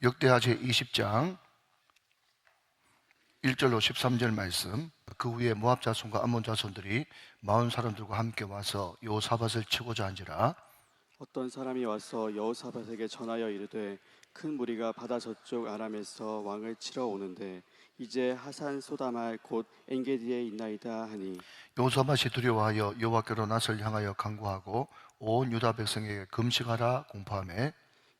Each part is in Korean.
역대하 제20장 1절로 13절 말씀. 그 후에 모압 자손과 암몬 자손들이 마흔 사람들과 함께 와서 여호사밧을 치고자 한지라. 어떤 사람이 와서 여호사밧에게 전하여 이르되 큰 무리가 바다 저쪽 아람에서 왕을 치러 오는데 이제 하산 소다말 곧 엔게디에 있나이다 하니 여호사밧이 두려워하여 여호와께로 낯을 향하여 간구하고 온 유다 백성에게 금식하라 공포하며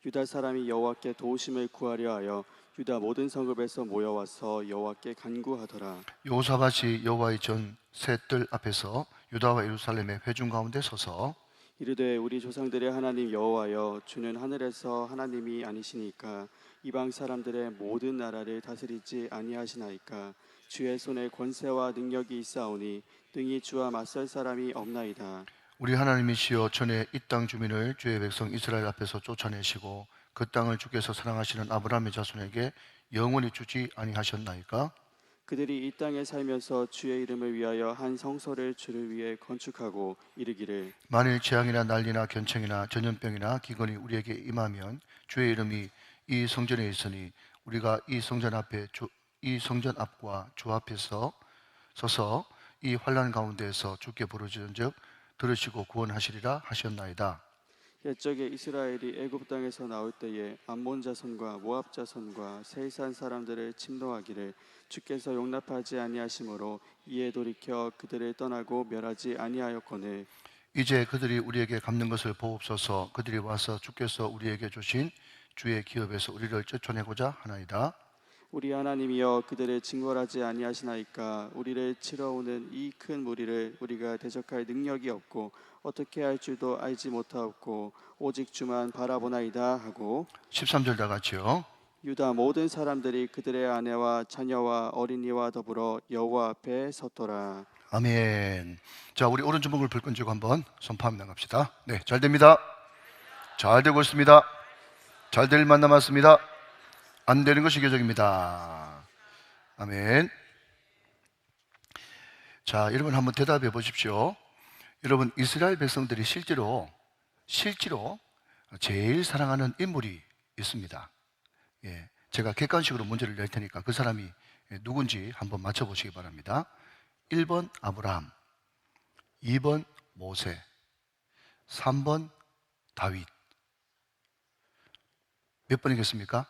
유다 사람이 여호와께 도우심을 구하려 하여 유다 모든 성읍에서 모여와서 여호와께 간구하더라. 여호사밧이 여호와의 전 새 뜰 앞에서 유다와 예루살렘의 회중 가운데 서서 이르되 우리 조상들의 하나님 여호와여 주는 하늘에서 하나님이 아니시니까 이방 사람들의 모든 나라를 다스리지 아니하시나이까. 주의 손에 권세와 능력이 있사오니 능히 주와 맞설 사람이 없나이다. 우리 하나님이시여 전에 이 땅 주민을 주의 백성 이스라엘 앞에서 쫓아내시고 그 땅을 주께서 사랑하시는 아브라함의 자손에게 영원히 주지 아니하셨나이까? 그들이 이 땅에 살면서 주의 이름을 위하여 한 성소를 주를 위해 건축하고 이르기를 만일 재앙이나 난리나 견청이나 전염병이나 기근이 우리에게 임하면 주의 이름이 이 성전에 있으니 우리가 이 성전 앞과 주 앞에서 서서 이 환난 가운데에서 주께 부르짖은즉 들으시고 구원하시리라 하셨나이다. 옛적에 이스라엘이 애굽 땅에서 나올 때에 암몬 자손과 모압 자손과 세이산 사람들을 침노하기를 주께서 용납하지 아니하심으로 이에 돌이켜 그들을 떠나고 멸하지 아니하였거늘 이제 그들이 우리에게 갚는 것을 보옵소서. 그들이 와서 주께서 우리에게 주신 주의 기업에서 우리를 쫓아내고자 하나이다. 우리 하나님이여 그들을 징벌하지 아니하시나이까. 우리를 치러 오는 이 큰 무리를 우리가 대적할 능력이 없고 어떻게 할 줄도 알지 못하옵고 오직 주만 바라보나이다 하고 13절 다 같이요. 유다 모든 사람들이 그들의 아내와 자녀와 어린이와 더불어 여호와 앞에 섰더라. 아멘. 자, 우리 오른주먹을 불끈 쥐고 한번 선포하며 나갑시다. 네, 잘 됩니다. 잘 되고 있습니다. 잘 될 일만 남았습니다. 안 되는 것이 교적입니다. 아멘. 자, 여러분 한번 대답해 보십시오. 여러분, 이스라엘 백성들이 실제로 제일 사랑하는 인물이 있습니다. 예, 제가 객관식으로 문제를 낼 테니까 그 사람이 누군지 한번 맞춰보시기 바랍니다. 1번 아브라함, 2번 모세, 3번 다윗. 몇 번이겠습니까?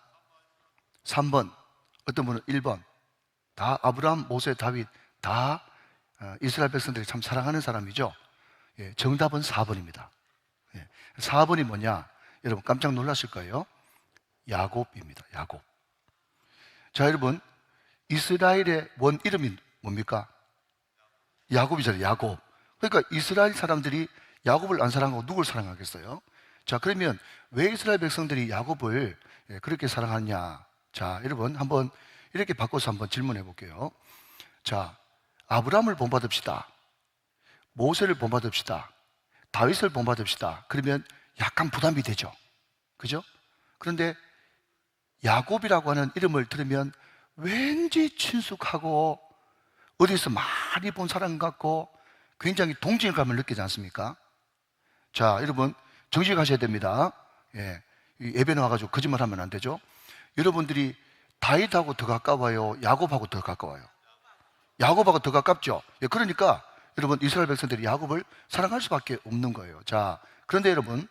3번. 어떤 분은 1번. 다 아브라함, 모세, 다윗 다 이스라엘 백성들이 참 사랑하는 사람이죠. 예, 정답은 4번입니다. 예, 4번이 뭐냐? 여러분 깜짝 놀라실 거예요. 야곱입니다. 야곱. 자, 여러분 이스라엘의 원 이름이 뭡니까? 야곱이잖아요. 야곱. 그러니까 이스라엘 사람들이 야곱을 안 사랑하고 누굴 사랑하겠어요? 자, 그러면 왜 이스라엘 백성들이 야곱을 그렇게 사랑하냐? 자, 여러분 한번 이렇게 바꿔서 한번 질문해 볼게요. 자, 아브라함을 본받읍시다. 모세를 본받읍시다. 다윗을 본받읍시다. 그러면 약간 부담이 되죠. 그죠? 그런데 야곱이라고 하는 이름을 들으면 왠지 친숙하고 어디서 많이 본 사람 같고 굉장히 동질감을 느끼지 않습니까? 자, 여러분 정직하셔야 됩니다. 예, 예배 나와가지고 거짓말하면 안 되죠. 여러분들이 다윗하고 더 가까워요? 야곱하고 더 가까워요? 야곱하고 더 가깝죠. 예, 그러니까 여러분 이스라엘 백성들이 야곱을 사랑할 수밖에 없는 거예요. 자, 그런데 여러분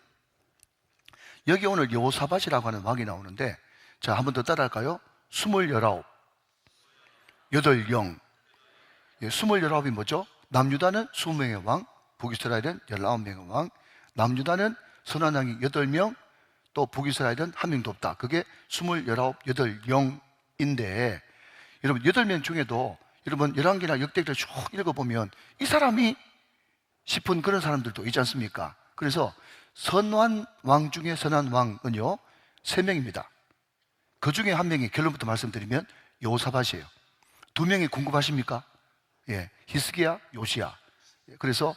여기 오늘 여호사밧이라고 하는 왕이 나오는데, 자, 한 번 더 따라할까요? 29, 8영. 예, 29이 뭐죠? 남유다는 20명의 왕, 북이스라엘은 19명의 왕. 남유다는 선한 왕이 8명, 또 북이스라엘은 1명도 없다. 그게 29, 8영인데 여러분 8명 중에도 여러분 열왕기나 역대기를 쭉 읽어보면 이 사람이 싶은 그런 사람들도 있지 않습니까? 그래서 선한 왕 중에 선한 왕은요 3명입니다. 그 중에 한 명이 결론부터 말씀드리면 여호사밧이에요. 2명이 궁금하십니까? 예, 히스기야, 요시야. 그래서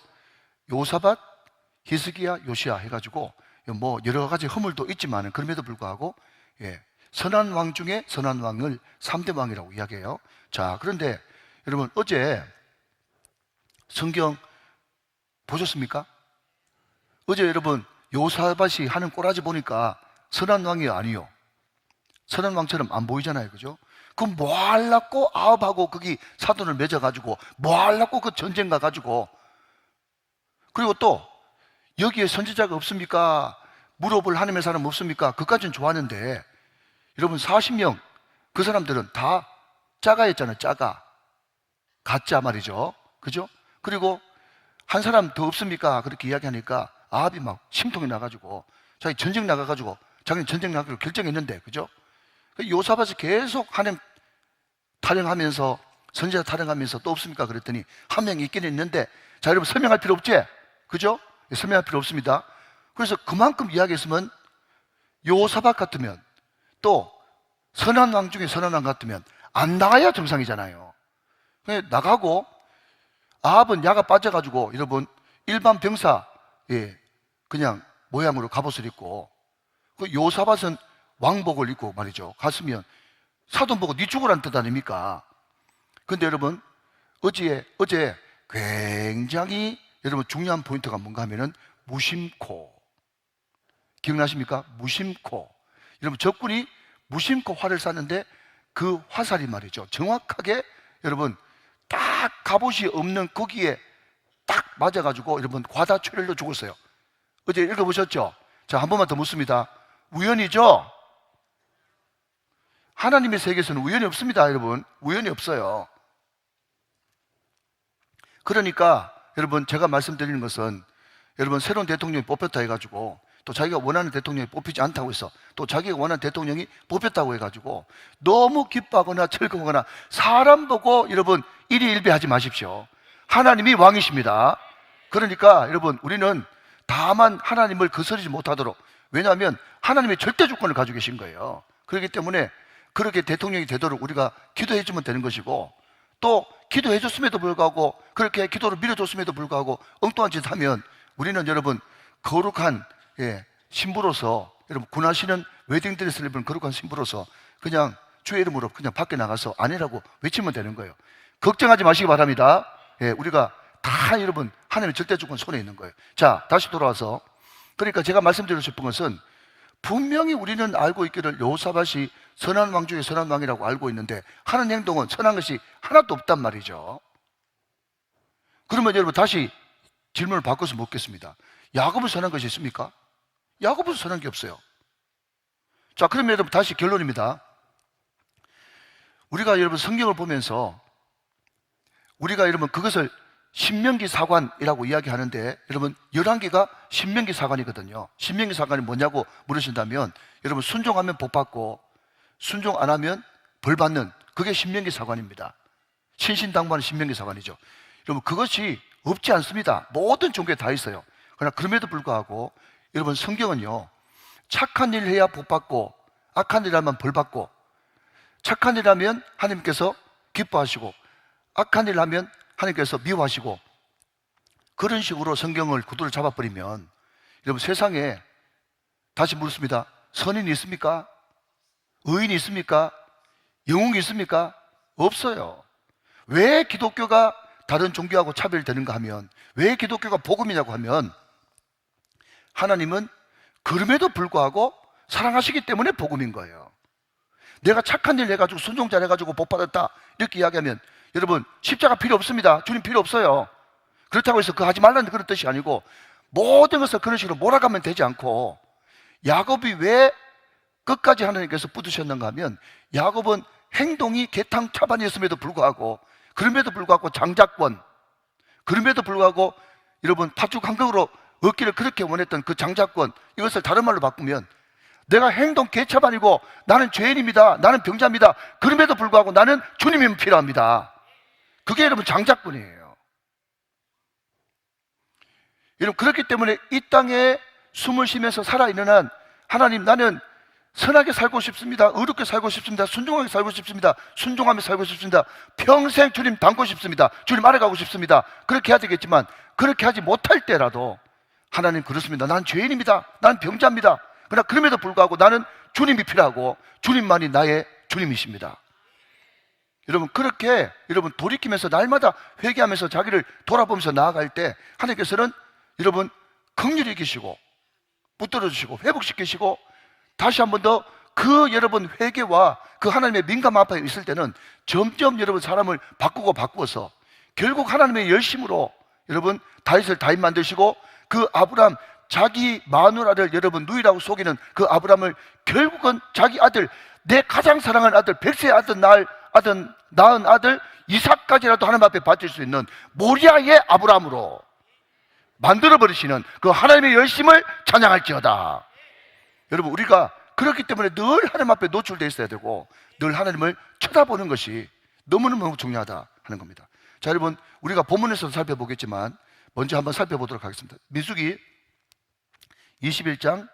여호사밧, 히스기야, 요시야 해가지고 뭐 여러 가지 허물도 있지만 그럼에도 불구하고 예, 선한 왕 중에 선한 왕을 3대 왕이라고 이야기해요. 자, 그런데 여러분 어제 성경 보셨습니까? 어제 여러분 여호사밧이 하는 꼬라지 보니까 선한 왕이 아니요 선한 왕처럼 안 보이잖아요. 그죠? 그럼 뭐 하려고 아합하고 거기 사돈을 맺어가지고 뭐 하려고 그 전쟁 가가지고, 그리고 또 여기에 선지자가 없습니까? 물어볼 하나님의 사람 없습니까? 그까지는 좋았는데 여러분 40명 그 사람들은 다 짜가였잖아요. 짜가, 가짜 말이죠. 그죠? 그리고 한 사람 더 없습니까? 그렇게 이야기하니까 아합이 막 심통이 나가지고 자기 전쟁 나가가지고 자기는 전쟁 나가기로 결정했는데, 그죠? 요사밭이 계속 하나님 타령하면서, 선지자 타령하면서 또 없습니까? 그랬더니 한 명이 있긴 있는데, 자 여러분 설명할 필요 없지? 그죠? 설명할 필요 없습니다. 그래서 그만큼 이야기했으면 요사밭 같으면, 또 선한 왕 중에 선한 왕 같으면 안 나가야 정상이잖아요. 나가고 아합은 야가 빠져가지고 여러분 일반 병사, 그냥 모양으로 갑옷을 입고, 그 요사밭은 왕복을 입고 말이죠. 갔으면 사돈 보고 네 죽으라는 뜻 아닙니까? 근데 여러분 어제 굉장히 여러분 중요한 포인트가 뭔가 하면은 무심코, 기억나십니까? 무심코. 여러분 적군이 무심코 활을 쐈는데 그 화살이 말이죠, 정확하게 여러분 딱 갑옷이 없는 거기에 딱 맞아가지고 여러분 과다출혈로 죽었어요. 어제 읽어보셨죠? 자, 한 번만 더 묻습니다. 우연이죠? 하나님의 세계에서는 우연이 없습니다. 여러분 우연이 없어요. 그러니까 여러분 제가 말씀드리는 것은, 여러분 새로운 대통령이 뽑혔다 해가지고 또 자기가 원하는 대통령이 뽑히지 않다고 해서 또 자기가 원하는 대통령이 뽑혔다고 해가지고 너무 기뻐하거나 즐거워하거나 사람 보고 여러분 일희일비하지 마십시오. 하나님이 왕이십니다. 그러니까 여러분 우리는 다만 하나님을 거스르지 못하도록, 왜냐하면 하나님의 절대 주권을 가지고 계신 거예요. 그렇기 때문에 그렇게 대통령이 되도록 우리가 기도해 주면 되는 것이고, 또 기도해 줬음에도 불구하고 그렇게 기도를 밀어줬음에도 불구하고 엉뚱한 짓 하면 우리는 여러분 거룩한 신부로서, 여러분 군하시는 웨딩드레스를 입은 거룩한 신부로서 그냥 주의 이름으로 그냥 밖에 나가서 아니라고 외치면 되는 거예요. 걱정하지 마시기 바랍니다. 우리가 다 여러분 하나님의 절대 주권 손에 있는 거예요. 자, 다시 돌아와서, 그러니까 제가 말씀드리고 싶은 것은 분명히 우리는 알고 있기를 여호사밧이 선한 왕 중에 선한 왕이라고 알고 있는데 하는 행동은 선한 것이 하나도 없단 말이죠. 그러면 여러분 다시 질문을 바꿔서 묻겠습니다. 야곱은 선한 것이 있습니까? 야곱은 선한 게 없어요. 자, 그러면 여러분 다시 결론입니다. 우리가 여러분 성경을 보면서 우리가 여러분 그것을 신명기 사관이라고 이야기하는데, 여러분 11개가 신명기 사관이거든요. 신명기 사관이 뭐냐고 물으신다면 여러분 순종하면 복 받고 순종 안 하면 벌 받는, 그게 신명기 사관입니다. 신신당부하는 신명기 사관이죠. 여러분 그것이 없지 않습니다. 모든 종교에 다 있어요. 그러나 그럼에도 불구하고 여러분 성경은요, 착한 일 해야 복 받고 악한 일 하면 벌 받고, 착한 일 하면 하나님께서 기뻐하시고 악한 일 하면 하나님께서 미워하시고, 그런 식으로 성경을 구도를 잡아버리면 여러분 세상에, 다시 묻습니다, 선인이 있습니까? 의인이 있습니까? 영웅이 있습니까? 없어요. 왜 기독교가 다른 종교하고 차별되는가 하면, 왜 기독교가 복음이냐고 하면, 하나님은 그럼에도 불구하고 사랑하시기 때문에 복음인 거예요. 내가 착한 일 해가지고 순종 잘해가지고 복 받았다 이렇게 이야기하면 여러분 십자가 필요 없습니다. 주님 필요 없어요. 그렇다고 해서 그거 하지 말라는 그런 뜻이 아니고, 모든 것을 그런 식으로 몰아가면 되지 않고, 야곱이 왜 끝까지 하나님께서 붙으셨는가 하면, 야곱은 행동이 개탕차반이었음에도 불구하고, 그럼에도 불구하고 장자권, 그럼에도 불구하고 여러분 팥죽 한 그릇으로 얻기를 그렇게 원했던 그 장자권, 이것을 다른 말로 바꾸면 내가 행동 개차반이고 나는 죄인입니다, 나는 병자입니다, 그럼에도 불구하고 나는 주님이 필요합니다. 그게 여러분 장자권이에요. 여러분 그렇기 때문에 이 땅에 숨을 쉬면서 살아있는 한, 하나님 나는 선하게 살고 싶습니다, 의롭게 살고 싶습니다, 순종하게 살고 싶습니다, 순종하며 살고 싶습니다, 평생 주님 닮고 싶습니다, 주님 알아가고 싶습니다, 그렇게 해야 되겠지만 그렇게 하지 못할 때라도 하나님 그렇습니다, 나는 죄인입니다, 나는 병자입니다, 그러나 그럼에도 불구하고 나는 주님이 필요하고 주님만이 나의 주님이십니다. 여러분 그렇게 여러분 돌이키면서 날마다 회개하면서 자기를 돌아보면서 나아갈 때 하나님께서는 여러분 긍휼히 계시고 붙들어 주시고 회복시키시고 다시 한 번 더 그 여러분 회개와 그 하나님의 민감 앞에 있을 때는 점점 여러분 사람을 바꾸어서 결국 하나님의 열심으로 여러분 다윗을 다윗 만드시고 그 아브람 자기 마누라를 여러분 누이라고 속이는 그 아브람을 결국은 자기 아들, 내 가장 사랑하는 아들, 백세의 아들 낳은 아들 이삭까지라도 하나님 앞에 바칠 수 있는 모리아의 아브람으로 만들어버리시는 그 하나님의 열심을 찬양할지어다. 여러분, 우리가 그렇기 때문에 늘 하나님 앞에 노출되어 있어야 되고 늘 하나님을 쳐다보는 것이 너무너무 중요하다 하는 겁니다. 자, 여러분, 우리가 본문에서 살펴보겠지만 먼저 한번 살펴보도록 하겠습니다. 민수기 21장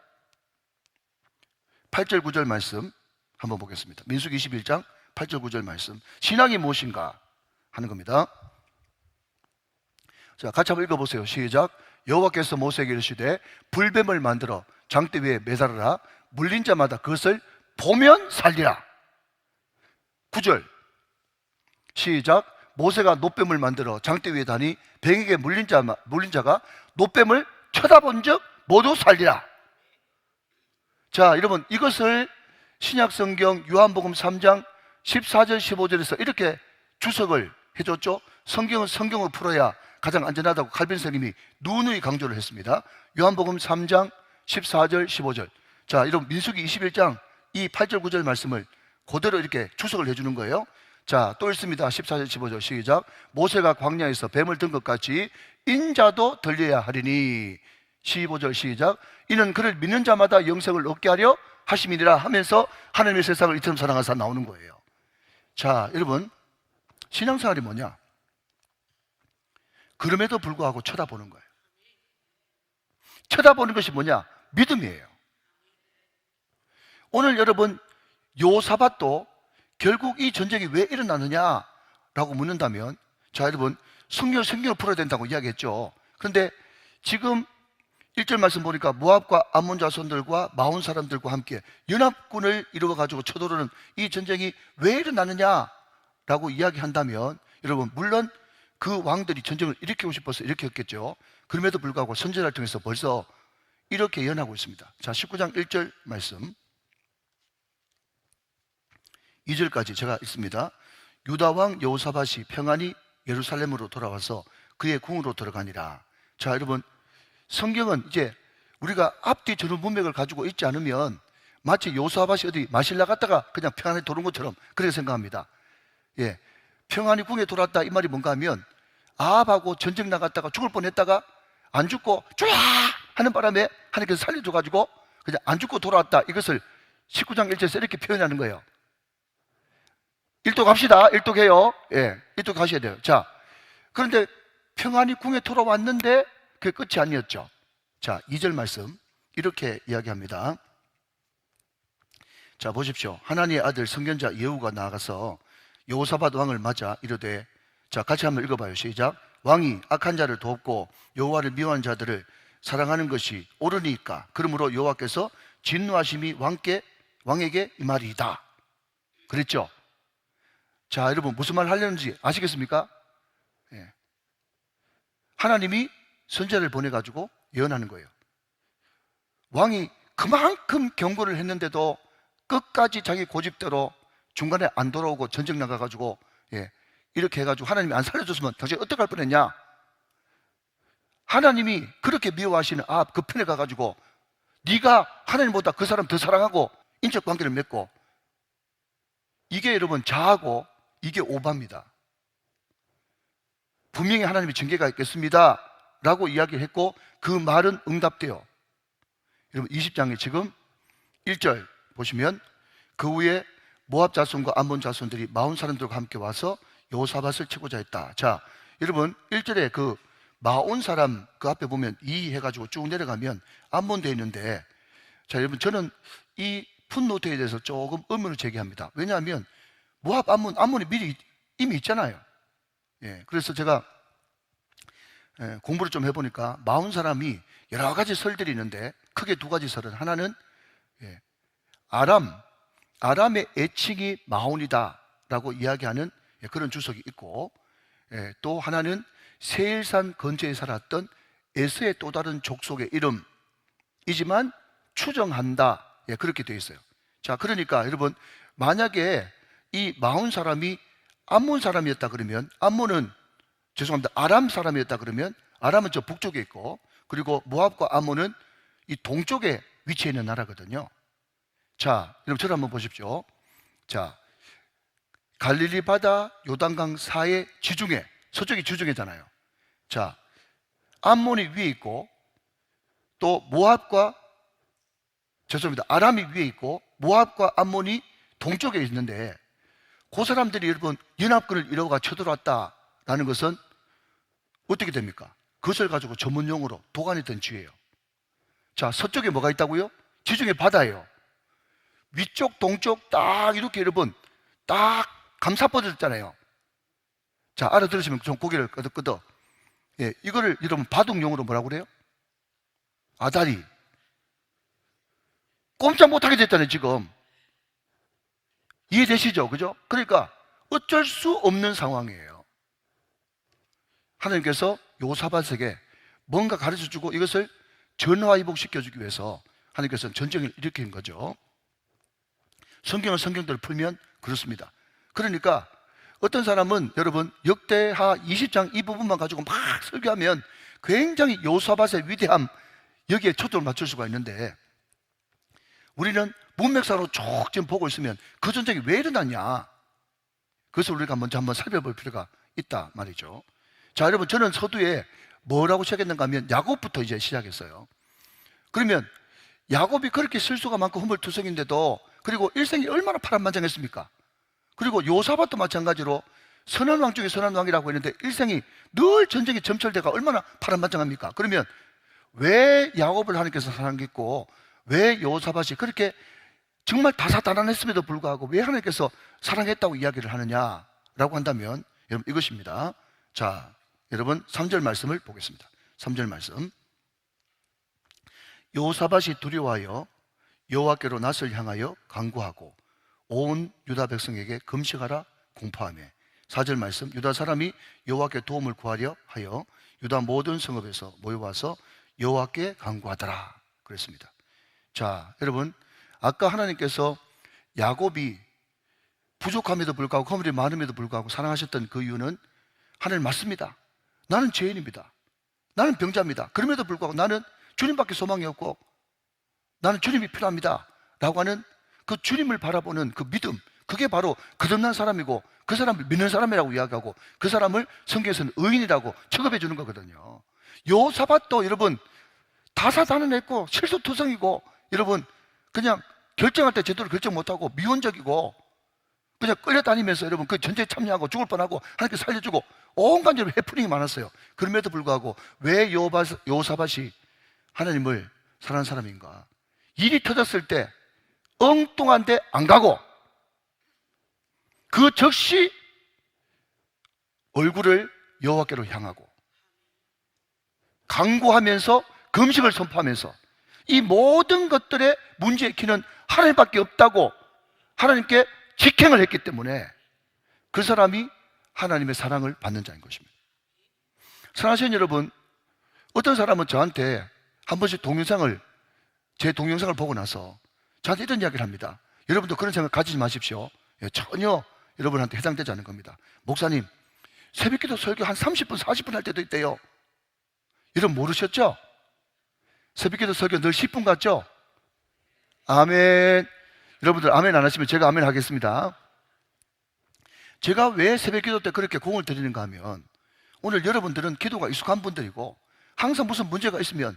8절 9절 말씀 한번 보겠습니다. 민수기 21장 8절 9절 말씀, 신앙이 무엇인가 하는 겁니다. 자, 같이 한번 읽어보세요. 시작. 여호와께서 모세에게 이르시되 불뱀을 만들어 장대 위에 매달아라. 물린 자마다 그것을 보면 살리라. 9절 시작. 모세가 놋뱀을 만들어 장대 위에 다니 뱀에게 물린 자가 놋뱀을 쳐다본 적 모두 살리라. 자, 여러분, 이것을 신약성경 요한복음 3장 14절 15절에서 이렇게 주석을 해줬죠. 성경은 성경을 풀어야 가장 안전하다고 칼빈 선생님이 누누이 강조를 했습니다. 요한복음 3장 14절 15절. 자, 여러분, 민수기 21장 이 8절 9절 말씀을 그대로 이렇게 주석을 해주는 거예요. 자, 또 읽습니다. 14절 15절 시작. 모세가 광야에서 뱀을 든 것 같이 인자도 들려야 하리니. 15절 시작. 이는 그를 믿는 자마다 영생을 얻게 하려 하심이니라 하면서 하나님의 세상을 이처럼 사랑하사 나오는 거예요. 자, 여러분, 신앙생활이 뭐냐? 그럼에도 불구하고 쳐다보는 거예요. 쳐다보는 것이 뭐냐? 믿음이에요. 오늘 여러분, 요사밧도 결국 이 전쟁이 왜 일어나느냐라고 묻는다면, 자, 여러분, 성경을 풀어야 된다고 이야기했죠. 그런데 지금 1절 말씀 보니까 모압과 암몬 자손들과 마온 사람들과 함께 연합군을 이루어가지고 쳐들어오는 이 전쟁이 왜 일어나느냐라고 이야기한다면, 여러분, 물론 그 왕들이 전쟁을 일으키고 싶어서 일으켰겠죠. 그럼에도 불구하고 선지자를 통해서 벌써 이렇게 예언하고 있습니다. 자, 19장 1절 말씀 2절까지 제가 읽습니다. 유다 왕 여호사밧이 평안히 예루살렘으로 돌아와서 그의 궁으로 들어가니라. 자, 여러분, 성경은 이제 우리가 앞뒤 전후 문맥을 가지고 있지 않으면 마치 여호사밧이 어디 마실 나갔다가 그냥 평안히 돌아온 것처럼 그렇게 생각합니다. 예, 평안히 궁에 돌아왔다 이 말이 뭔가 하면 아합하고 전쟁 나갔다가 죽을 뻔했다가 안 죽고 쫙 하는 바람에 하나님께서 살려줘가지고 그냥 안 죽고 돌아왔다, 이것을 19장 1절에서 이렇게 표현하는 거예요. 일독합시다. 일독해요. 예, 일독하셔야 돼요. 자, 그런데 평안히 궁에 돌아왔는데 그게 끝이 아니었죠. 자, 2절 말씀 이렇게 이야기합니다. 자, 보십시오. 하나님의 아들 선견자 예후가 나아가서 여호사밧 왕을 맞아 이르되, 자, 같이 한번 읽어봐요. 시작. 왕이 악한 자를 돕고 여호와를 미워하는 자들을 사랑하는 것이 옳으니까 그러므로 여호와께서 진노하심이 왕에게 임하리이다. 그랬죠? 자, 여러분, 무슨 말 하려는지 아시겠습니까? 예. 하나님이 선지자를 보내가지고 예언하는 거예요. 왕이 그만큼 경고를 했는데도 끝까지 자기 고집대로 중간에 안 돌아오고 전쟁 나가가지고, 예, 이렇게 해가지고 하나님이 안 살려줬으면 당신이 어떡할 뻔했냐? 하나님이 그렇게 미워하시는 아합 그 편에 가가지고 네가 하나님보다 그 사람 더 사랑하고 인적 관계를 맺고, 이게 여러분 자하고 이게 오바입니다. 분명히 하나님의 징계가 있겠습니다 라고 이야기했고 그 말은 응답돼요. 여러분, 20장에 지금 1절 보시면 그 후에 모압 자손과 암몬 자손들이 마온 사람들과 함께 와서 여호사밧을 치고자 했다. 자, 여러분, 1절에 그 마온 사람 그 앞에 보면 이 해가지고 쭉 내려가면 암몬 되어 있는데, 자, 여러분, 저는 이 풋노트에 대해서 조금 의문을 제기합니다. 왜냐하면 모압, 암몬이 미리 이미 있잖아요. 예, 그래서 제가 공부를 좀 해보니까 마온 사람이 여러 가지 설들이 있는데 크게 두 가지 설은, 하나는 아람의 애칭이 마온이다 라고 이야기하는 그런 주석이 있고, 또 하나는 세일산 근처에 살았던 에스의 또 다른 족속의 이름이지만 추정한다, 그렇게 되어 있어요. 자, 그러니까 여러분, 만약에 이 마온 사람이 암몬 사람이었다 그러면, 암몬은 죄송합니다, 아람 사람이었다 그러면, 아람은 저 북쪽에 있고, 그리고 모압과 암몬은 이 동쪽에 위치해 있는 나라거든요. 자, 여러분 저를 한번 보십시오. 자, 갈릴리 바다 요단강 사이의 지중해, 서쪽이 지중해잖아요. 자, 암몬이 위에 있고, 또 모압과 죄송합니다, 아람이 위에 있고 모압과 암몬이 동쪽에 있는데, 그 사람들이 여러분 연합군을 이뤄가 쳐들어왔다라는 것은 어떻게 됩니까? 그것을 가지고 전문용어로 도간했던 지혜예요. 자, 서쪽에 뭐가 있다고요? 지중해 바다예요. 위쪽 동쪽 딱 이렇게 여러분 딱 감싸버렸잖아요. 자, 알아들으시면 좀 고개를 끄덕끄덕. 예, 이거를 여러분 바둑용어로 뭐라고 그래요? 아다리. 꼼짝 못하게 됐잖아요, 지금. 이해되시죠? 그죠? 그러니까 어쩔 수 없는 상황이에요. 하나님께서 요사밧에게 뭔가 가르쳐주고 이것을 전화위복시켜주기 위해서 하나님께서는 전쟁을 일으킨 거죠. 성경을 성경대로 풀면 그렇습니다. 그러니까 어떤 사람은 여러분 역대하 20장 이 부분만 가지고 막 설교하면 굉장히 요사밧의 위대함 여기에 초점을 맞출 수가 있는데, 우리는 문맥상으로 쭉 지금 보고 있으면 그 전쟁이 왜 일어났냐, 그것을 우리가 먼저 한번 살펴볼 필요가 있다 말이죠. 자, 여러분 저는 서두에 뭐라고 시작했는가 하면 야곱부터 이제 시작했어요. 그러면 야곱이 그렇게 실수가 많고 허물투성인데도, 그리고 일생이 얼마나 파란만장했습니까? 그리고 요사밧도 마찬가지로 선한 왕 중에 선한 왕이라고 했는데 일생이 늘 전쟁에 점철대가 얼마나 파란만장합니까? 그러면 왜 야곱을 하나님께서 사랑했고 왜 요사밧이 그렇게 정말 다사다난했음에도 불구하고 왜 하나님께서 사랑했다고 이야기를 하느냐라고 한다면 여러분 이것입니다. 자, 여러분 3절 말씀을 보겠습니다. 3절 말씀. 요사밧이 두려워하여 여호와께로 낯을 향하여 간구하고 온 유다 백성에게 금식하라 공포하며. 4절 말씀. 유다 사람이 여호와께 도움을 구하려 하여 유다 모든 성읍에서 모여와서 여호와께 간구하더라 그랬습니다. 자, 여러분 아까 하나님께서 야곱이 부족함에도 불구하고 허물이 많음에도 불구하고 사랑하셨던 그 이유는, 하나님 맞습니다, 나는 죄인입니다, 나는 병자입니다, 그럼에도 불구하고 나는 주님밖에 소망이 없고 나는 주님이 필요합니다 라고 하는 그 주님을 바라보는 그 믿음, 그게 바로 거듭난 사람이고 그 사람을 믿는 사람이라고 이야기하고 그 사람을 성경에서는 의인이라고 취급해 주는 거거든요. 요사밧도 여러분 다사다난했고 실수투성이고 여러분 그냥 결정할 때 제대로 결정 못하고 미온적이고 그냥 끌려다니면서 여러분 그 전쟁에 참여하고 죽을 뻔하고 하나님께 살려주고 온갖 여러분 해프닝이 많았어요. 그럼에도 불구하고 왜 요사밧이 하나님을 사랑하는 사람인가? 일이 터졌을 때 엉뚱한데 안 가고 그 즉시 얼굴을 여호와께로 향하고 간구하면서 금식을 선포하면서 이 모든 것들의 문제의 키는 하나님밖에 없다고 하나님께 직행을 했기 때문에 그 사람이 하나님의 사랑을 받는 자인 것입니다. 사랑하시는 여러분, 어떤 사람은 저한테 한 번씩 제 동영상을 보고 나서 저한테 이런 이야기를 합니다. 여러분도 그런 생각 가지지 마십시오. 전혀 여러분한테 해당되지 않은 겁니다. 목사님, 새벽기도 설교 한 30분, 40분 할 때도 있대요. 여러분 모르셨죠? 새벽기도 설교 늘 10분 같죠? 아멘. 여러분들 아멘 안 하시면 제가 아멘 하겠습니다. 제가 왜 새벽기도 때 그렇게 공을 드리는가 하면, 오늘 여러분들은 기도가 익숙한 분들이고 항상 무슨 문제가 있으면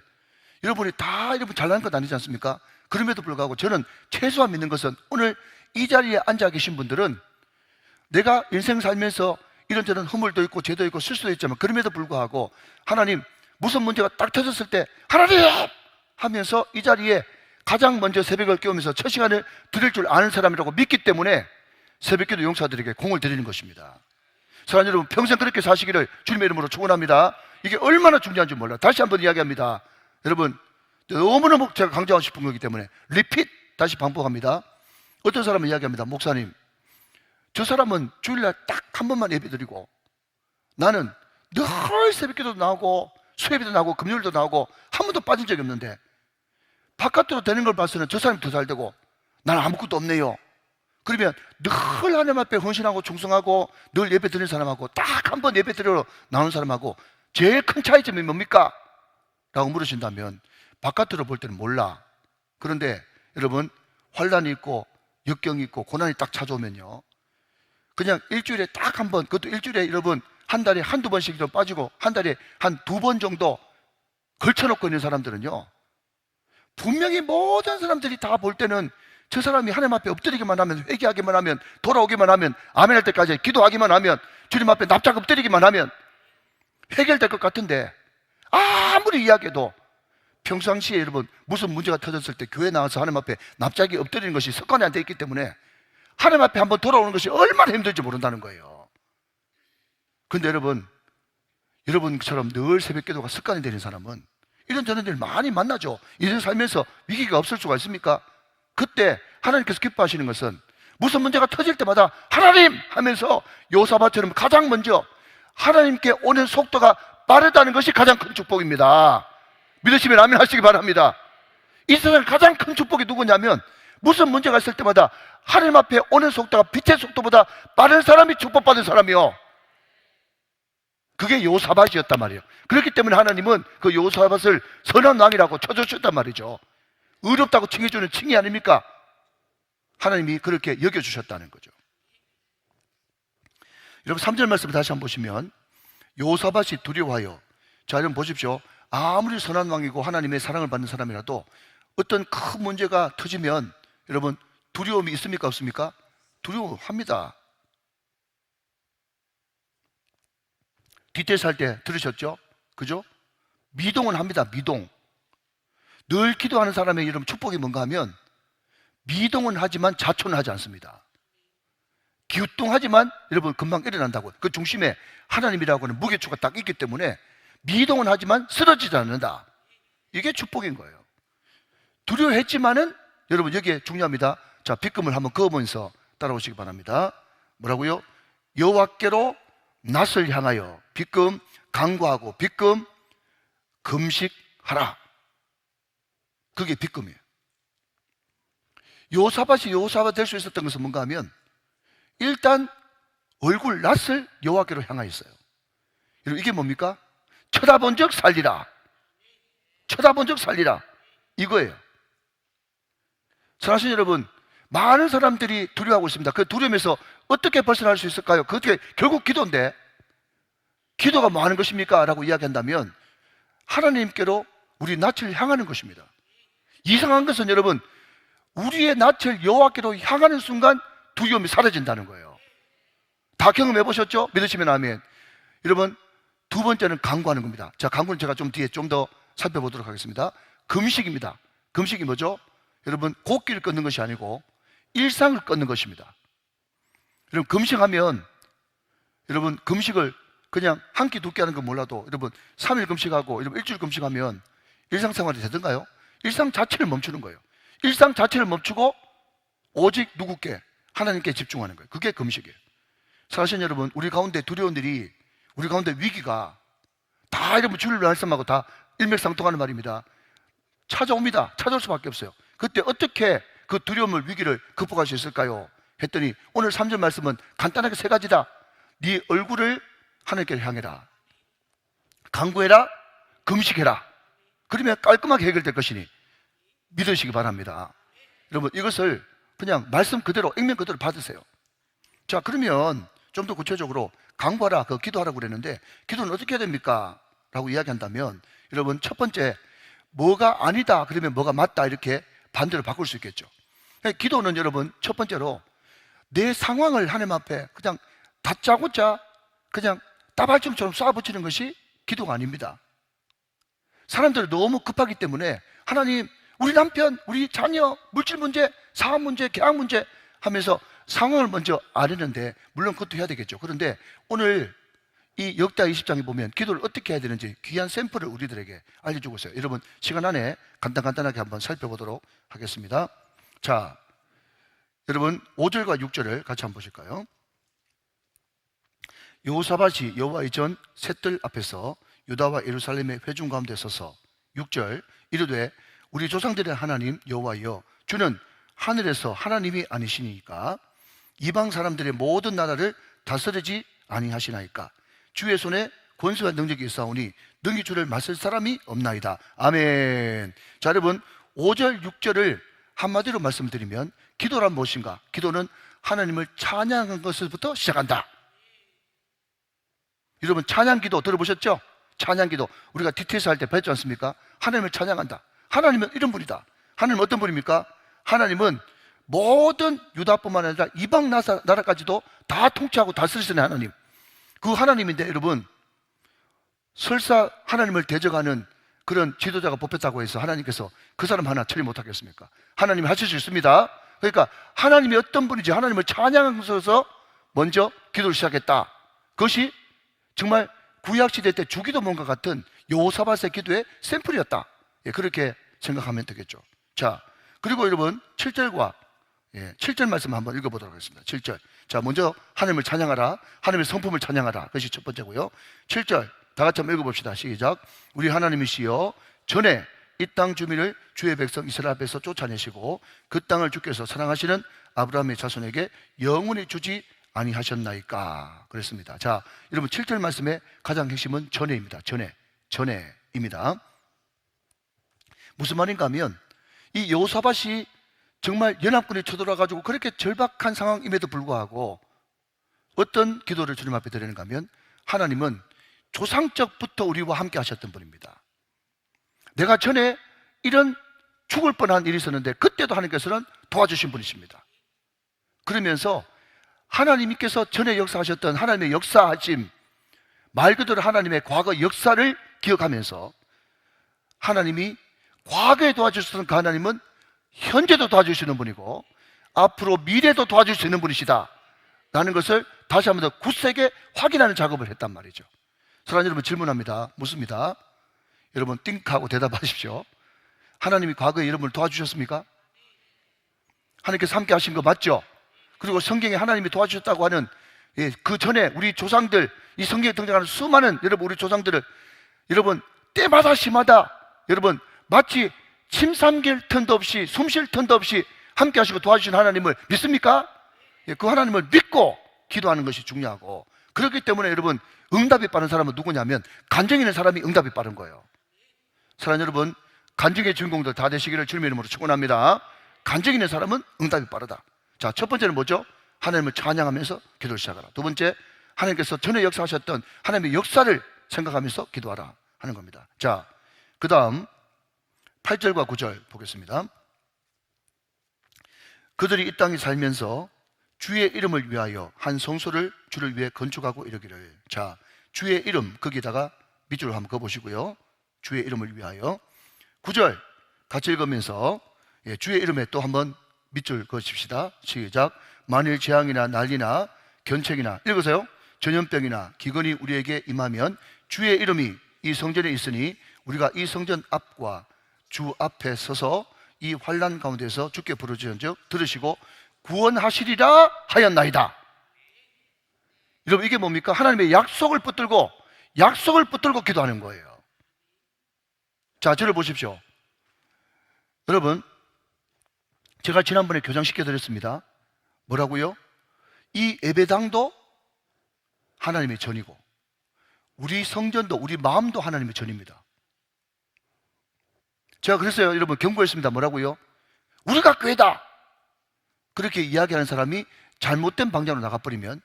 여러분이 다 여러분 잘나는 것 아니지 않습니까? 그럼에도 불구하고 저는 최소한 믿는 것은, 오늘 이 자리에 앉아 계신 분들은 내가 인생 살면서 이런저런 허물도 있고 죄도 있고 실수도 있지만 그럼에도 불구하고 하나님 무슨 문제가 딱 터졌을 때 하나님 하면서 이 자리에 가장 먼저 새벽을 깨우면서 첫 시간을 드릴 줄 아는 사람이라고 믿기 때문에 새벽기도 용사들에게 공을 드리는 것입니다. 사랑하는 여러분, 평생 그렇게 사시기를 주님의 이름으로 축원합니다. 이게 얼마나 중요한지 몰라. 다시 한번 이야기합니다. 여러분 너무너무 제가 강조하고 싶은 거기 때문에 리핏, 다시 반복합니다. 어떤 사람은 이야기합니다. 목사님, 저 사람은 주일날 딱 한 번만 예배드리고 나는 늘 새벽기도도 나오고 수요일도 나오고 금요일도 나오고 한 번도 빠진 적이 없는데 바깥으로 되는 걸 봐서는 저 사람이 더 잘 되고 나는 아무것도 없네요. 그러면 늘 하나님 앞에 헌신하고 충성하고 늘 예배 드리는 사람하고 딱 한 번 예배 드리러 나오는 사람하고 제일 큰 차이점이 뭡니까? 라고 물으신다면 바깥으로 볼 때는 몰라. 그런데 여러분, 환난이 있고 역경이 있고 고난이 딱 찾아오면요, 그냥 일주일에 딱 한 번, 그것도 일주일에 여러분 한 달에 한두 번씩 좀 빠지고 한 달에 한 두 번 정도 걸쳐놓고 있는 사람들은요, 분명히 모든 사람들이 다 볼 때는 저 사람이 하나님 앞에 엎드리기만 하면, 회개하기만 하면, 돌아오기만 하면, 아멘 할 때까지 기도하기만 하면, 주님 앞에 납작 엎드리기만 하면 해결될 것 같은데, 아무리 이야기해도 평상시에 여러분 무슨 문제가 터졌을 때 교회 나와서 하나님 앞에 납작이 엎드리는 것이 습관이 안 돼 있기 때문에 하나님 앞에 한번 돌아오는 것이 얼마나 힘들지 모른다는 거예요. 근데 여러분처럼 늘 새벽 기도가 습관이 되는 사람은 이런 저런 많이 만나죠. 인생 살면서 위기가 없을 수가 있습니까? 그때 하나님께서 기뻐하시는 것은 무슨 문제가 터질 때마다 하나님 하면서 요사바처럼 가장 먼저 하나님께 오는 속도가 빠르다는 것이 가장 큰 축복입니다. 믿으시면 아멘 하시기 바랍니다. 이 세상 가장 큰 축복이 누구냐면, 무슨 문제가 있을 때마다 하나님 앞에 오는 속도가 빛의 속도보다 빠른 사람이 축복받은 사람이요, 그게 요사밧이었단 말이에요. 그렇기 때문에 하나님은 그 요사밧을 선한 왕이라고 쳐주셨단 말이죠. 의롭다고 칭해주는 칭이 아닙니까? 하나님이 그렇게 여겨주셨다는 거죠. 여러분 3절 말씀을 다시 한번 보시면, 요사밧이 두려워하여. 자, 여러분 보십시오. 아무리 선한 왕이고 하나님의 사랑을 받는 사람이라도 어떤 큰 문제가 터지면 여러분 두려움이 있습니까? 없습니까? 두려워합니다. 뒷대사 할 때 들으셨죠? 그죠? 미동은 합니다. 미동. 늘 기도하는 사람의 이런 축복이 뭔가 하면 미동은 하지만 자초는 하지 않습니다. 기우뚱하지만 여러분 금방 일어난다고. 그 중심에 하나님이라고 하는 무게추가 딱 있기 때문에 미동은 하지만 쓰러지지 않는다. 이게 축복인 거예요. 두려워했지만은 여러분 여기에 중요합니다. 자, 빗금을 한번 그어보면서 따라오시기 바랍니다. 뭐라고요? 여호와께로 낯을 향하여 빗금 간구하고 빗금 금식하라. 그게 빗금이에요. 요사밧이 요사밧 될 수 있었던 것은 뭔가 하면 일단 얼굴 낯을 여호와께로 향하였어요. 여러분 이게 뭡니까? 쳐다본 적 살리라. 쳐다본 적 살리라. 이거예요. 사랑하시는 여러분, 많은 사람들이 두려워하고 있습니다. 그 두려움에서 어떻게 벗어날 수 있을까요? 그게 결국 기도인데, 기도가 뭐 하는 것입니까? 라고 이야기한다면 하나님께로 우리 낯을 향하는 것입니다. 이상한 것은 여러분, 우리의 낯을 여호와께로 향하는 순간 두려움이 사라진다는 거예요. 다 경험해 보셨죠? 믿으시면 아멘. 여러분, 두 번째는 간구하는 겁니다. 자, 간구는 제가 좀 뒤에 좀 더 살펴보도록 하겠습니다. 금식입니다. 금식이 뭐죠? 여러분, 곡기를 끊는 것이 아니고 일상을 끊는 것입니다. 여러분, 금식하면 여러분 금식을 그냥 한 끼 두 끼 하는 건 몰라도 여러분 3일 금식하고 여러분 일주일 금식하면 일상생활이 되던가요? 일상 자체를 멈추는 거예요. 일상 자체를 멈추고 오직 누구께? 하나님께 집중하는 거예요. 그게 금식이에요. 사실 여러분, 우리 가운데 두려운 일이, 우리 가운데 위기가 다 여러분 주를 말씀하고 다 일맥상통하는 말입니다. 찾아옵니다. 찾아올 수밖에 없어요. 그때 어떻게 그 두려움을, 위기를 극복할 수 있을까요? 했더니 오늘 3절 말씀은 간단하게 세 가지다. 네 얼굴을 하나님께 향해라, 간구해라, 금식해라. 그러면 깔끔하게 해결될 것이니 믿으시기 바랍니다. 여러분 이것을 그냥 말씀 그대로, 액면 그대로 받으세요. 자, 그러면 좀 더 구체적으로 간구하라, 그 기도하라고 그랬는데 기도는 어떻게 해야 됩니까? 라고 이야기한다면 여러분 첫 번째, 뭐가 아니다 그러면 뭐가 맞다, 이렇게 반대로 바꿀 수 있겠죠. 기도는 여러분 첫 번째로 내 상황을 하나님 앞에 그냥 다짜고짜 그냥 따발총처럼 쏴붙이는 것이 기도가 아닙니다. 사람들이 너무 급하기 때문에 하나님, 우리 남편, 우리 자녀, 물질 문제, 사업 문제, 계약 문제 하면서 상황을 먼저 아뢰는데, 물론 그것도 해야 되겠죠. 그런데 오늘 이 역다 20장에 보면 기도를 어떻게 해야 되는지 귀한 샘플을 우리들에게 알려주고 있어요. 여러분 시간 안에 간단하게 한번 살펴보도록 하겠습니다. 자, 여러분 5절과 6절을 같이 한번 보실까요? 여호사밧이 여호와의 전 셋들 앞에서 유다와 예루살렘의 회중 가운데 서서 6절 이르되 우리 조상들의 하나님 여호와여, 주는 하늘에서 하나님이 아니시니까 이방 사람들의 모든 나라를 다스리지 아니하시나이까. 주의 손에 권세와 능력이 있사오니 능히 주를 맞설 사람이 없나이다. 아멘. 자, 여러분 5절 6절을 한마디로 말씀드리면 기도란 무엇인가? 기도는 하나님을 찬양한 것부터 시작한다. 여러분 찬양기도 들어보셨죠? 찬양기도 우리가 DTS 할 때 배웠지 않습니까? 하나님을 찬양한다. 하나님은 이런 분이다. 하나님은 어떤 분입니까? 하나님은 모든 유다뿐만 아니라 이방 나라까지도 다 통치하고 다스리시는 하나님. 그 하나님인데 여러분 설사 하나님을 대적하는 그런 지도자가 뽑혔다고 해서 하나님께서 그 사람 하나 처리 못하겠습니까? 하나님이 하실 수 있습니다. 그러니까 하나님이 어떤 분인지 하나님을 찬양하면서 먼저 기도를 시작했다. 그것이 정말 구약시대 때 주기도문과 같은 여호사밧의 기도의 샘플이었다. 예, 그렇게 생각하면 되겠죠. 자, 그리고 여러분 7절과 7절 말씀 한번 읽어보도록 하겠습니다. 7절. 자, 먼저 하나님을 찬양하라. 하나님의 성품을 찬양하라. 그것이 첫 번째고요. 7절 다 같이 한번 읽어봅시다. 시작. 우리 하나님이시여 전에 이 땅 주민을 주의 백성 이스라엘 앞에서 쫓아내시고 그 땅을 주께서 사랑하시는 아브라함의 자손에게 영원히 주지 아니하셨나이까. 그랬습니다. 자, 여러분 7절 말씀의 가장 핵심은 전에입니다. 전에입니다. 무슨 말인가 하면 이 여호사밧이 정말 연합군이 쳐들어가지고 그렇게 절박한 상황임에도 불구하고 어떤 기도를 주님 앞에 드리는가 하면 하나님은 조상적부터 우리와 함께 하셨던 분입니다. 내가 전에 이런 죽을 뻔한 일이 있었는데 그때도 하나님께서는 도와주신 분이십니다. 그러면서 하나님께서 전에 역사하셨던 하나님의 역사하심, 말 그대로 하나님의 과거 역사를 기억하면서 하나님이 과거에 도와주셨던 그 하나님은 현재도 도와주시는 분이고 앞으로 미래도 도와줄 수 있는 분이시다 라는 것을 다시 한번 더 굳세게 확인하는 작업을 했단 말이죠. 사랑하는 여러분, 질문합니다. 묻습니다. 여러분 띵하고 대답하십시오. 하나님이 과거에 여러분을 도와주셨습니까? 하나님께서 함께 하신 거 맞죠? 그리고 성경에 하나님이 도와주셨다고 하는 그 전에 우리 조상들, 이 성경에 등장하는 수많은 여러분 우리 조상들을 여러분 때마다 시마다 여러분 마치 침 삼킬 틈도 없이 숨 쉴 틈도 없이 함께 하시고 도와주신 하나님을 믿습니까? 그 하나님을 믿고 기도하는 것이 중요하고, 그렇기 때문에 여러분 응답이 빠른 사람은 누구냐면 간증 있는 사람이 응답이 빠른 거예요. 사랑하는 여러분, 간증의 주인공들 다 되시기를 주님의 이름으로 축원합니다. 간증 있는 사람은 응답이 빠르다. 자, 첫 번째는 뭐죠? 하나님을 찬양하면서 기도를 시작하라. 두 번째, 하나님께서 전에 역사하셨던 하나님의 역사를 생각하면서 기도하라 하는 겁니다. 자, 그 다음 8절과 9절 보겠습니다. 그들이 이 땅에 살면서 주의 이름을 위하여 한 성소를 주를 위해 건축하고 이러기를. 자, 주의 이름 거기다가 밑줄을 한번 그어보시고요. 주의 이름을 위하여. 9절 같이 읽으면서 주의 이름에 또 한번 밑줄 그어십시다. 시작. 만일 재앙이나 난리나 견책이나, 읽으세요. 전염병이나 기근이 우리에게 임하면 주의 이름이 이 성전에 있으니 우리가 이 성전 앞과 주 앞에 서서 이 환난 가운데서 주께 부르짖은즉 들으시고 구원하시리라 하였나이다. 여러분 이게 뭡니까? 하나님의 약속을 붙들고 기도하는 거예요. 자, 저를 보십시오. 여러분, 제가 지난번에 교장시켜 드렸습니다. 뭐라고요? 이 예배당도 하나님의 전이고 우리 성전도 우리 마음도 하나님의 전입니다. 제가 그랬어요. 여러분 경고했습니다. 뭐라고요? 우리가 교회다 그렇게 이야기하는 사람이 잘못된 방향으로 나가버리면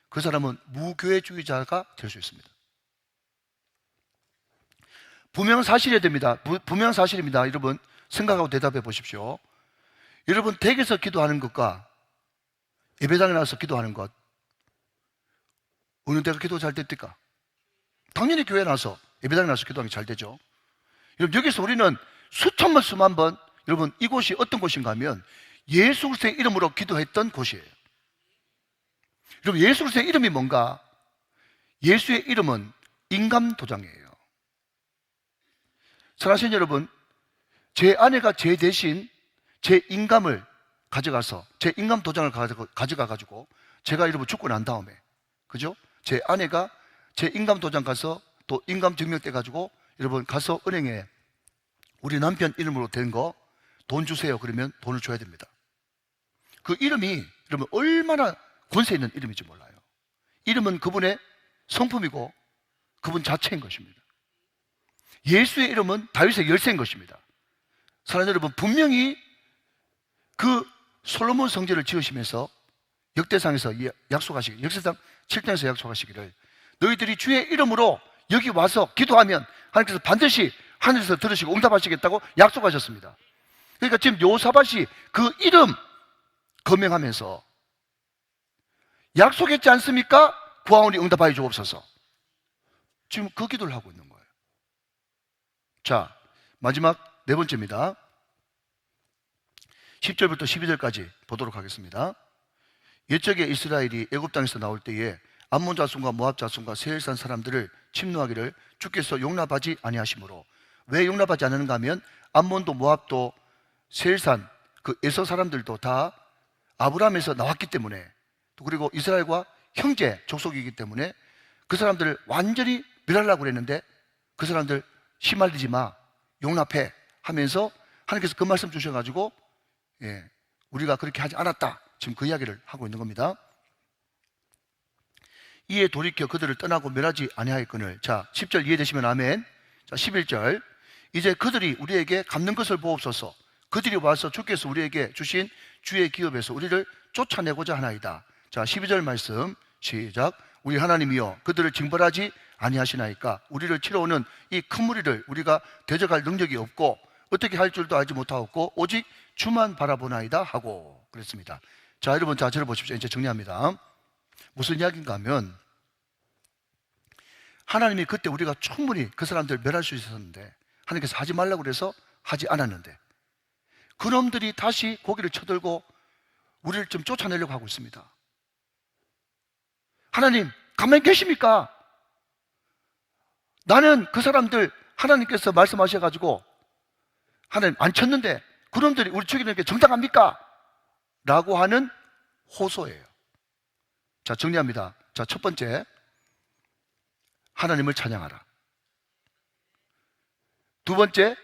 그 사람은 무교회주의자가 될 수 있습니다. 분명 사실이어야 됩니다. 분명 사실입니다. 여러분 생각하고 대답해 보십시오. 여러분 댁에서 기도하는 것과 예배당에 나와서 기도하는 것, 어느 데가 기도 잘 됩니까? 당연히 교회에 나와서 예배당에 나와서 기도하는 게 잘 되죠. 여러분 여기서 우리는 수천번 수만 번, 여러분 이곳이 어떤 곳인가 하면 예수 그리스도의 이름으로 기도했던 곳이에요. 여러분 예수 그리스도의 이름이 뭔가? 예수의 이름은 인감도장이에요. 사랑하시는 여러분, 제 아내가 제 대신 제 인감을 가져가서 제 인감 도장을 가져가가지고 제가 여러분 죽고 난 다음에, 그죠? 제 아내가 제 인감 도장 가서 또 인감 증명돼 가지고 여러분 가서 은행에 우리 남편 이름으로 된 거 돈 주세요 그러면 돈을 줘야 됩니다. 그 이름이 여러분 얼마나 권세 있는 이름인지 몰라요. 이름은 그분의 성품이고 그분 자체인 것입니다. 예수의 이름은 다윗의 열쇠인 것입니다. 사랑하는 여러분, 분명히 그 솔로몬 성전을 지으시면서 역대상에서 약속하시기, 역대상 7장에서 약속하시기를 너희들이 주의 이름으로 여기 와서 기도하면 하나님께서 반드시 하늘에서 들으시고 응답하시겠다고 약속하셨습니다. 그러니까 지금 여호사밧이 그 이름 거명하면서 약속했지 않습니까? 구하오니 응답하여 주옵소서. 지금 그 기도를 하고 있는 거예요. 자, 마지막 네 번째입니다. 10절부터 12절까지 보도록 하겠습니다. 옛적에 이스라엘이 애굽 땅에서 나올 때에 암몬 자손과 모압 자손과 세일산 사람들을 침노하기를 주께서 용납하지 아니하시므로, 왜 용납하지 않는가 하면 암몬도 모압도 세일산 그 에서 사람들도 다 아브라함에서 나왔기 때문에, 또 그리고 이스라엘과 형제 족속이기 때문에 그 사람들을 완전히 멸하려고 그랬는데 그 사람들 시말리지 마, 용납해 하면서 하나님께서 그 말씀 주셔가지고 우리가 그렇게 하지 않았다, 지금 그 이야기를 하고 있는 겁니다. 이에 돌이켜 그들을 떠나고 멸하지 아니하였거늘. 자, 10절 이해되시면 아멘. 자, 11절 이제 그들이 우리에게 갚는 것을 보옵소서. 그들이 와서 주께서 우리에게 주신 주의 기업에서 우리를 쫓아내고자 하나이다. 자, 12절 말씀 시작. 우리 하나님이여 그들을 징벌하지 아니하시나이까. 우리를 치러오는 이 큰 무리를 우리가 대적할 능력이 없고 어떻게 할 줄도 알지 못하였고 오직 주만 바라보나이다 하고 그랬습니다. 자, 여러분, 자, 저를 보십시오. 이제 정리합니다. 무슨 이야기인가 하면 하나님이 그때 우리가 충분히 그 사람들을 멸할 수 있었는데 하나님께서 하지 말라고 그래서 하지 않았는데 그놈들이 다시 고기를 쳐들고 우리를 좀 쫓아내려고 하고 있습니다. 하나님 가만히 계십니까? 나는 그 사람들 하나님께서 말씀하셔가지고 하나님 안 쳤는데 그놈들이 우리 죽이는 게 정당합니까? 라고 하는 호소예요. 자, 정리합니다. 자, 첫 번째, 하나님을 찬양하라. 두 번째,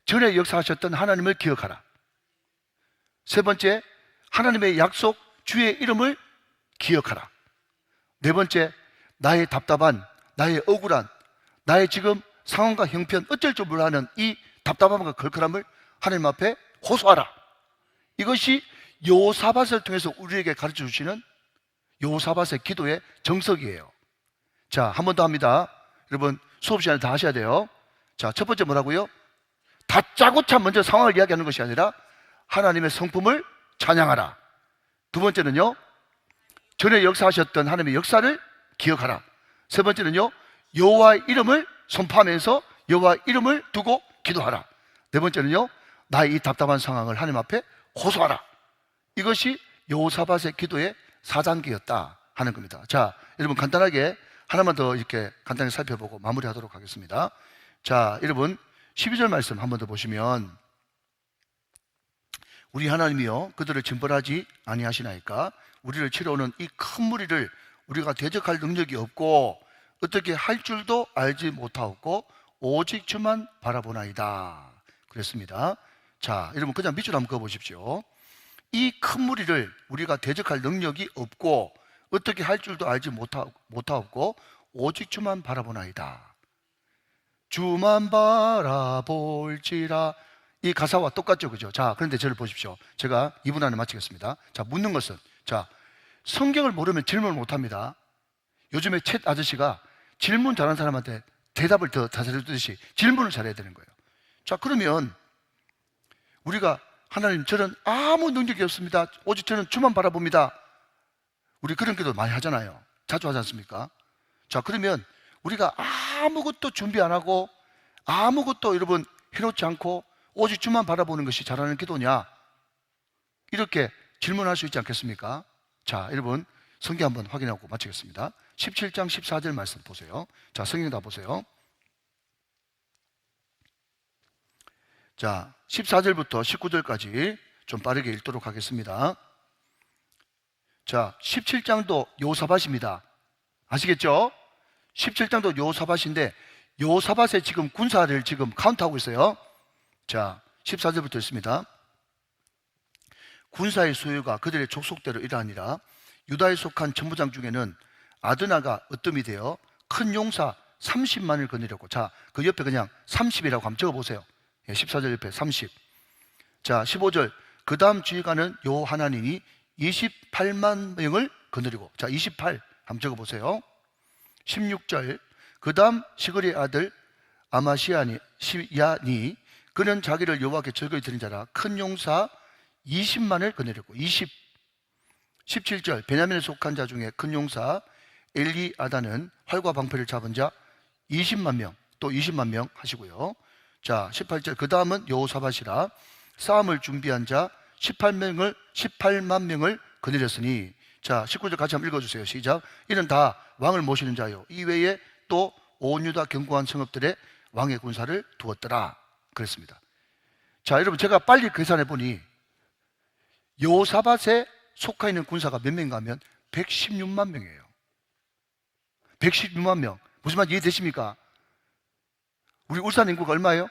전에 역사하셨던 하나님을 기억하라. 세 번째, 하나님의 약속 주의 이름을 기억하라. 네 번째, 나의 답답한, 나의 억울한, 나의 지금 상황과 형편 어쩔 줄 몰라하는 이 답답함과 걸걸함을 하나님 앞에 호소하라. 이것이 여호사밧을 통해서 우리에게 가르쳐 주시는 여호사밧의 기도의 정석이에요. 자, 한 번 더 합니다. 여러분 수업 시간에 다 하셔야 돼요. 자, 첫 번째 뭐라고요? 다짜고짜 먼저 상황을 이야기하는 것이 아니라 하나님의 성품을 찬양하라. 두 번째는요, 전에 역사하셨던 하나님의 역사를 기억하라. 세 번째는요, 여호와의 이름을 선포하면서 여호와의 이름을 두고 기도하라. 네 번째는요, 나의 이 답답한 상황을 하나님 앞에 호소하라. 이것이 여호사밧의 기도의 4단계였다 하는 겁니다. 자, 여러분 간단하게 하나만 더 이렇게 간단히 살펴보고 마무리하도록 하겠습니다. 자, 여러분 12절 말씀 한 번 더 보시면 우리 하나님이여 그들을 징벌하지 아니하시나이까. 우리를 치러오는 이 큰 무리를 우리가 대적할 능력이 없고 어떻게 할 줄도 알지 못하옵고 오직 주만 바라보나이다 그랬습니다. 자, 여러분 그냥 밑줄 한번 그어보십시오. 이 큰 무리를 우리가 대적할 능력이 없고 어떻게 할 줄도 알지 못하옵고 오직 주만 바라보나이다. 주만 바라볼지라. 이 가사와 똑같죠, 그죠? 자, 그런데 저를 보십시오. 제가 2분 안에 마치겠습니다. 자, 묻는 것은, 자, 성경을 모르면 질문을 못합니다. 요즘에 챗 아저씨가 질문 잘하는 사람한테 대답을 더 잘해주듯이 질문을 잘해야 되는 거예요. 자, 그러면 우리가 하나님 저는 아무 능력이 없습니다, 오직 저는 주만 바라봅니다, 우리 그런 기도 많이 하잖아요. 자주 하지 않습니까? 자, 그러면 우리가 아무것도 준비 안 하고 아무것도 여러분 해놓지 않고 오직 주만 바라보는 것이 잘하는 기도냐, 이렇게 질문할 수 있지 않겠습니까? 자, 여러분 성경 한번 확인하고 마치겠습니다. 17장 14절 말씀 보세요. 자, 성경 다 보세요. 자, 14절부터 19절까지 좀 빠르게 읽도록 하겠습니다. 자, 17장도 여호사밧입니다. 아시겠죠? 17장도 여호사밧인데 여호사밧의 지금 군사를 지금 카운트하고 있어요. 자, 14절부터 있습니다. 군사의 소유가 그들의 족속대로 일하니라. 유다에 속한 천부장 중에는 아드나가 으뜸이 되어 큰 용사 30만을 거느렸고, 자, 그 옆에 그냥 30이라고 한번 적어보세요. 14절 옆에 30. 자, 15절. 그 다음 지휘관은 요 하나님이 28만 명을 거느리고, 자, 28 한번 적어보세요. 16절. 그 다음 시그리의 아들 아마시야니 그는 자기를 여호와께 즐거이 드린 자라 큰 용사 20만을 거느렸고, 20. 17절. 베냐민에 속한 자 중에 큰 용사 엘리아다는 활과 방패를 잡은 자 20만 명, 또 20만 명 하시고요. 자, 18절. 그 다음은 여호사밧이라 싸움을 준비한 자 18만 명을 거느렸으니, 자, 19절 같이 한번 읽어주세요. 시작. 이는 다 왕을 모시는 자요, 이외에 또 온 유다 견고한 성읍들의 왕의 군사를 두었더라 그랬습니다. 자, 여러분, 제가 빨리 계산해 보니 여호사밧에 속해 있는 군사가 몇 명인가 하면 116만 명이에요. 116만 명. 무슨 말인지 이해되십니까? 우리 울산 인구가 얼마예요?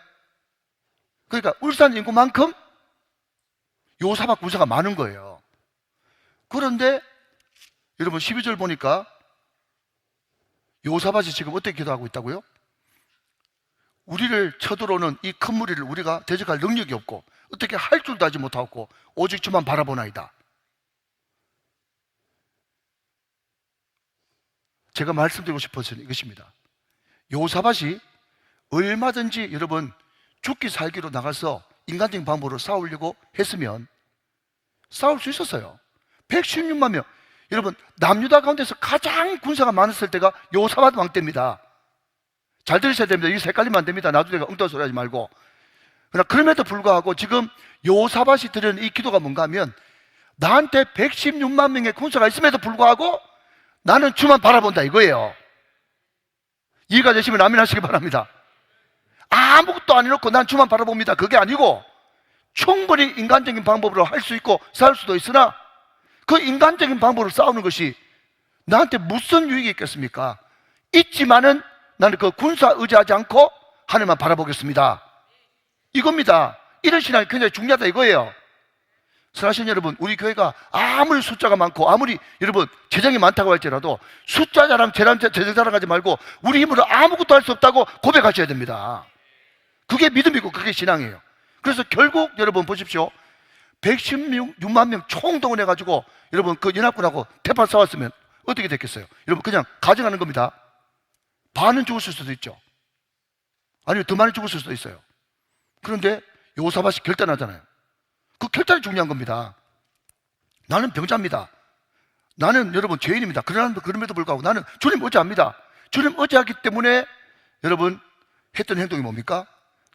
그러니까 울산 인구만큼 여호사밧 군사가 많은 거예요. 그런데 여러분 12절 보니까 여호사밧이 지금 어떻게 기도하고 있다고요? 우리를 쳐들어오는 이 큰 무리를 우리가 대적할 능력이 없고 어떻게 할 줄도 알지 못하고 오직 주만 바라보나이다. 제가 말씀드리고 싶어서 이것입니다. 여호사밧이 얼마든지 여러분 죽기 살기로 나가서 인간적인 방법으로 싸우려고 했으면 싸울 수 있었어요. 116만 명. 여러분, 남유다 가운데서 가장 군사가 많았을 때가 여호사밧 왕 때입니다. 잘 들으셔야 됩니다. 이게 헷갈리면 안 됩니다. 나중에 엉뚱한 소리 하지 말고. 그러나 그럼에도 불구하고 지금 여호사밧이 드리는 이 기도가 뭔가 하면, 나한테 116만 명의 군사가 있음에도 불구하고 나는 주만 바라본다 이거예요. 이해가 되시면 아멘 하시기 바랍니다. 아무것도 안 해놓고 난 주만 바라봅니다, 그게 아니고 충분히 인간적인 방법으로 할 수 있고 싸울 수도 있으나 그 인간적인 방법으로 싸우는 것이 나한테 무슨 유익이 있겠습니까? 있지만은 나는 그 군사 의지하지 않고 하늘만 바라보겠습니다, 이겁니다. 이런 신앙이 굉장히 중요하다 이거예요. 사실 여러분, 우리 교회가 아무리 숫자가 많고 아무리 여러분 재정이 많다고 할지라도 숫자 자랑, 재정 자랑하지 말고 우리 힘으로 아무것도 할 수 없다고 고백하셔야 됩니다. 그게 믿음이고 그게 신앙이에요. 그래서 결국 여러분 보십시오. 116만 명 총동원해가지고 여러분 그 연합군하고 대판 싸웠으면 어떻게 됐겠어요? 여러분 그냥 가정하는 겁니다. 반은 죽었을 수도 있죠. 아니면 더 많이 죽었을 수도 있어요. 그런데 여호사밧이 결단하잖아요. 그 결단이 중요한 겁니다. 나는 병자입니다. 나는 여러분 죄인입니다. 그럼에도 불구하고 나는 주님 의지합니다. 주님 의지하기 때문에 여러분 했던 행동이 뭡니까?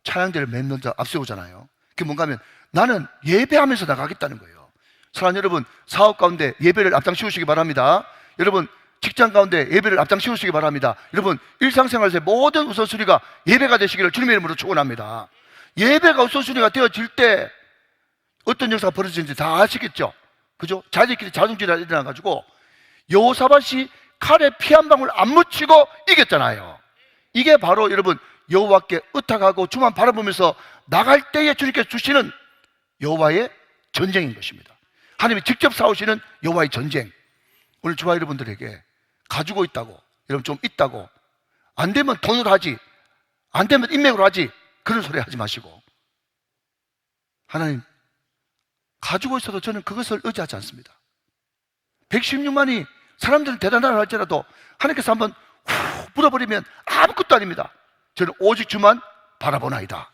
찬양대를 맨 먼저 앞세우잖아요. 그게 뭔가 하면 나는 예배하면서 나가겠다는 거예요. 사랑하는 여러분, 사업 가운데 예배를 앞장씌우시기 바랍니다. 여러분 직장 가운데 예배를 앞장씌우시기 바랍니다. 여러분 일상생활에서 모든 우선순위가 예배가 되시기를 주님의 이름으로 축원합니다. 예배가 우선순위가 되어질 때 어떤 역사가 벌어지는지 다 아시겠죠? 그죠? 자기들끼리 자중질환이 일어나가지고 여호사밧이 칼에 피 한 방울 안 묻히고 이겼잖아요. 이게 바로 여러분 여호와께 의탁하고 주만 바라보면서 나갈 때에 주님께서 주시는 여호와의 전쟁인 것입니다. 하나님이 직접 싸우시는 여호와의 전쟁. 오늘 주와 여러분들에게 가지고 있다고, 여러분 좀 있다고, 안 되면 돈으로 하지, 안 되면 인맥으로 하지, 그런 소리 하지 마시고, 하나님 가지고 있어도 저는 그것을 의지하지 않습니다. 116만이 사람들은 대단하다 할지라도 하나님께서 한번 후 물어버리면 아무것도 아닙니다. 저는 오직 주만 바라보나이다.